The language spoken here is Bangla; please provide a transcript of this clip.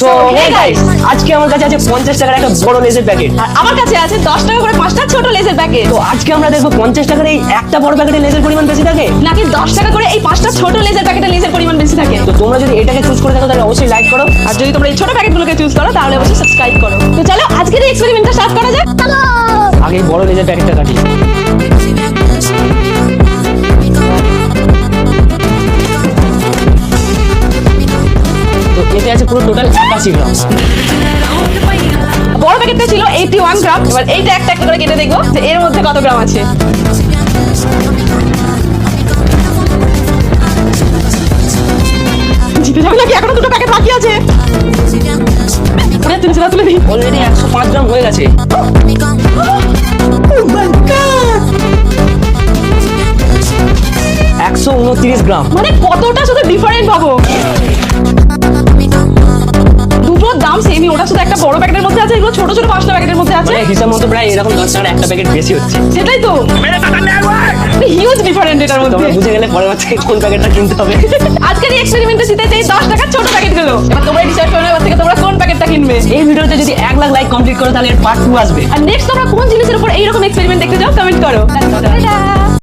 সো হে গাইস, আজকে আমার কাছে আছে 50 টাকার একটা বড় লেজের প্যাকেট। আর আমার কাছে আছে 10 টাকা করে 5টা ছোট লেজের প্যাকেট। তো আজকে আমরা দেখবো 50 টাকার এই একটা বড় প্যাকেটের লেজের পরিমাণ বেশি থাকে নাকি 10 টাকা করে এই 5টা ছোট লেজের প্যাকেটের লেজের পরিমাণ বেশি থাকে। তো তোমরা যদি এটাকে চুজ করে থাকো তাহলে অবশ্যই লাইক করো। আর যদি তোমরা এই ছোট প্যাকেটগুলোকে চুজ করো তাহলে অবশ্যই সাবস্ক্রাইব করো। তো চলো আজকের এই এক্সপেরিমেন্টটা স্টার্ট করা যাক। আগে এই বড় লেজের প্যাকেটটা কাটি। তো এতে আছে পুরো টোটাল 81 গ্রাম। বড় প্যাকেটটা ছিল 81 গ্রাম। এবার এইটা একটা একটা করে কেটে দেখবো যে এর মধ্যে কত গ্রাম আছে। জিতে যাবে নাকি? এখনো দুটো প্যাকেট বাকি আছে। তুলে দিই। অলরেডি 105 গ্রাম হয়ে গেছে। 129 গ্রাম। মানে কতটা শুধু ডিফারেন্ট ভাবো। দুটোর দাম সেমই, ওটা শুধু একটা বড় প্যাকেটের মধ্যে আছে, এগুলো ছোট ছোট 5টা প্যাকেটের মধ্যে আছে। মানে হিসাব মতো প্রায় এরকম 10 টাকার একটা প্যাকেট বেশি হচ্ছে। সেটাই তো, হিউজ ডিফারেন্ট এটার মধ্যে। তোমরা বুঝে গেলে পরের বার থেকে কোন প্যাকেটটা কিনতে হবে। আজকের এই এক্সপেরিমেন্টে জিতে এই 10 টাকার ছোট প্যাকেটগুলো। এবার তোমরা ডিসাইড করো এবার থেকে তোমরা কোন প্যাকেটটা কিনবে। এই ভিডিওতে যদি 1 লাখ লাইক কমপ্লিট করো তাহলে এর পার্ট 2 আসবে। আর নেক্সট তোমরা কোন জিনিসের উপর এইরকম এক্সপেরিমেন্ট দেখতে চাও কমেন্ট করো।